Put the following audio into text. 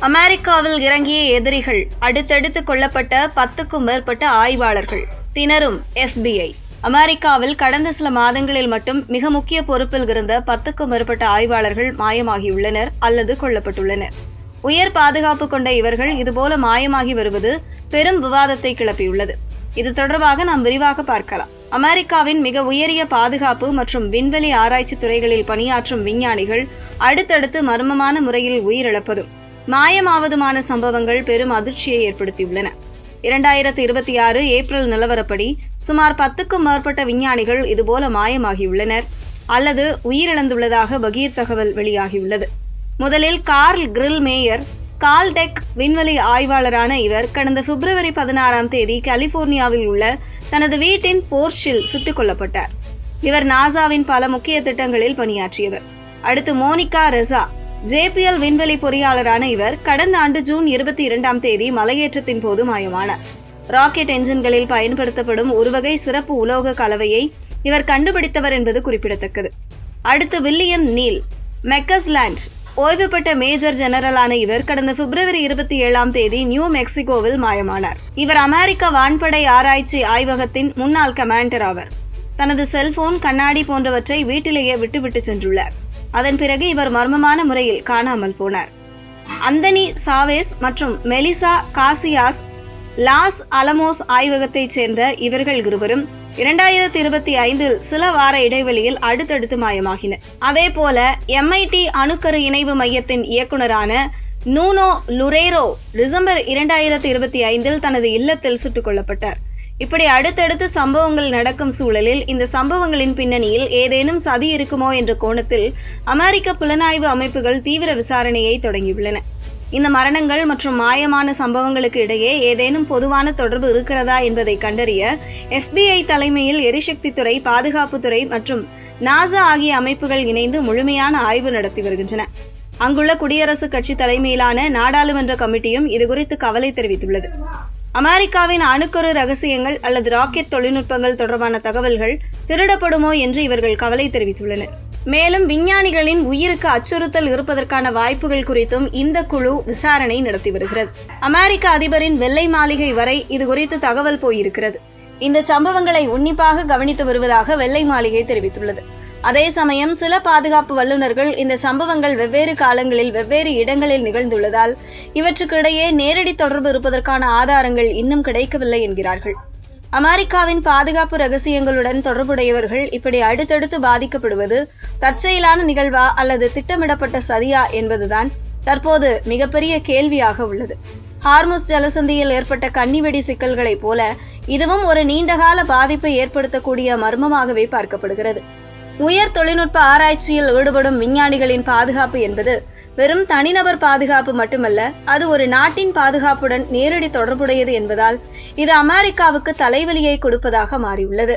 அமெரிக்காவில் இறங்கிய எதிரிகள், அடுத்தடுத்து கொல்லப்பட்ட 10க்கும் மேற்பட்ட ஆய்வாளர்கள், திணறும் FBI. அமெரிக்காவில் கடந்த சில மாதங்களில் மட்டும் மிக முக்கிய பொறுப்பில் இருந்த 10க்கும் மேற்பட்ட ஆய்வாளர்கள் மாயமாகியுள்ளனர் அல்லது கொல்லப்பட்டுள்ளனர். உயர் பாதுகாப்பு கொண்ட இவர்கள் இதுபோல மாயமாகி வருவது பெரும் விவாதத்தை கிளப்பியுள்ளது. இது தொடர்பாக நாம் விரிவாக பார்க்கலாம். அமெரிக்காவின் மிக உயரிய பாதுகாப்பு மற்றும் விண்வெளி ஆராய்ச்சி துறைகளில் பணியாற்றும் விஞ்ஞானிகள் அடுத்தடுத்து மர்மமான முறையில் உயிரிழப்பதும் மாயமாவதுமான சம்பவங்கள் பெரும் அதிர்ச்சியை ஏற்படுத்தியுள்ளன. 2026 ஏப்ரல் நிலவரப்படி சுமார் 10க்கும் மேற்பட்ட விஞ்ஞானிகள் இதுபோல மாயமாகியுள்ளனர் அல்லது உயிரிழந்துள்ளதாக பகீர் தகவல் வெளியாகியுள்ளது. முதலில் கார்ல் கிரில் மேயர், கால்டெக் விண்வெளி ஆய்வாளரான இவர் கடந்த பிப்ரவரி 16ஆம் தேதி கலிபோர்னியாவில் உள்ள தனது வீட்டின் போர்ச்சில் சுட்டுக் கொல்லப்பட்டார். இவர் நாசாவின் பல முக்கிய திட்டங்களில் பணியாற்றியவர். அடுத்து மோனிகா ரெசா, JPL விண்வெளி பொறியாளரான இவர் கடந்த ஆண்டு ஜூன் 22ஆம் தேதி மலையேற்றத்தின் போது மாயமானார். ராக்கெட் என்ஜின்களில் பயன்படுத்தப்படும் ஒருவகை சிறப்பு உலோக கலவையை இவர் கண்டுபிடித்தவர் என்பது குறிப்பிடத்தக்கது. அடுத்து வில்லியம் நீல் மெக்கஸ்லாண்ட், ஓய்வு பெற்ற மேஜர் ஜெனரலான இவர் கடந்த பிப்ரவரி 27ஆம் தேதி நியூ மெக்சிகோவில் மாயமானார். இவர் அமெரிக்க வான்படை ஆராய்ச்சி ஆய்வகத்தின் முன்னாள் கமாண்டர் ஆவர். தனது செல்போன், கண்ணாடி போன்றவற்றை வீட்டிலேயே விட்டுவிட்டு சென்றுள்ளார். அதன் பிறகு இவர் மர்மமான முறையில் காணாமல் போனார். அந்தனி சாவேஸ் மற்றும் மெலிசா காசியாஸ் லாஸ் அலமோஸ் ஆய்வகத்தைச் சேர்ந்த இவர்கள் இருவரும் 2025இல் சில வார இடைவெளியில் அடுத்தடுத்து மாயமாகினர். அதேபோல MIT அணுக்கரு இணைவு மையத்தின் இயக்குநரான நூனோ லுரேரோ டிசம்பர் 2025இல் தனது இல்லத்தில் சுட்டுக் கொல்லப்பட்டார். இப்படி அடுத்தடுத்து சம்பவங்கள் நடக்கும் சூழலில் இந்த சம்பவங்களின் பின்னணியில் ஏதேனும் சதி இருக்குமோ என்ற கோணத்தில் அமெரிக்க புலனாய்வு அமைப்புகள் தீவிர விசாரணையை தொடங்கியுள்ளன. இந்த மரணங்கள் மற்றும் மாயமான சம்பவங்களுக்கு இடையே ஏதேனும் பொதுவான தொடர்பு இருக்கிறதா என்பதை கண்டறிய FBI தலைமையில் எரிசக்தித்துறை, பாதுகாப்புத்துறை மற்றும் நாசா ஆகிய அமைப்புகள் இணைந்து முழுமையான ஆய்வு நடத்தி வருகின்றன. அங்குள்ள குடியரசுக் கட்சி தலைமையிலான நாடாளுமன்ற கமிட்டியும் இதுகுறித்து கவலை தெரிவித்துள்ளது. அமெரிக்காவின் அணுக்கரு ரகசியங்கள் அல்லது ராக்கெட் தொழில்நுட்பங்கள் தொடர்பான தகவல்கள் திருடப்படுமோ என்று இவர்கள் கவலை தெரிவித்துள்ளனர். மேலும் விஞ்ஞானிகளின் உயிருக்கு அச்சுறுத்தல் இருப்பதற்கான வாய்ப்புகள் குறித்தும் இந்த குழு விசாரணை நடத்தி வருகிறது. அமெரிக்க அதிபரின் வெள்ளை மாளிகை வரை இதுகுறித்து தகவல் போயிருக்கிறது. இந்த சம்பவங்களை உன்னிப்பாக கவனித்து வருவதாக வெள்ளை மாளிகை தெரிவித்துள்ளது. அதே சமயம் சில பாதுகாப்பு வல்லுநர்கள் இந்த சம்பவங்கள் வெவ்வேறு காலங்களில் வெவ்வேறு இடங்களில் நிகழ்ந்துள்ளதால் இவற்றுக்கு இடையே நேரடி தொடர்பு இருப்பதற்கான ஆதாரங்கள் இன்னும் கிடைக்கவில்லை என்கிறார்கள். அமெரிக்காவின் பாதுகாப்பு ரகசியங்களுடன் தொடர்புடையவர்கள் இப்படி அடுத்தடுத்து பாதிக்கப்படுவது தற்செயலான நிகழ்வா அல்லது திட்டமிடப்பட்ட சதியா என்பதுதான் தற்போது மிகப்பெரிய கேள்வியாக உள்ளது. ஹார்முஸ் ஜலசந்தியில் ஏற்பட்ட கன்னிவெடி சிக்கல்களைப் போல இதுவும் ஒரு நீண்டகால பாதிப்பை ஏற்படுத்தக்கூடிய மர்மமாகவே பார்க்கப்படுகிறது. உயர் தொழில்நுட்ப ஆராய்ச்சியில் ஈடுபடும் விஞ்ஞானிகளின் பாதுகாப்பு என்பது வெறும் தனிநபர் பாதுகாப்பு மட்டுமல்ல, அது ஒரு நாட்டின் பாதுகாப்புடன் நேரடி தொடர்புடையது என்பதால் இது அமெரிக்காவுக்கு தலைவலியை கொடுப்பதாக மாறியுள்ளது.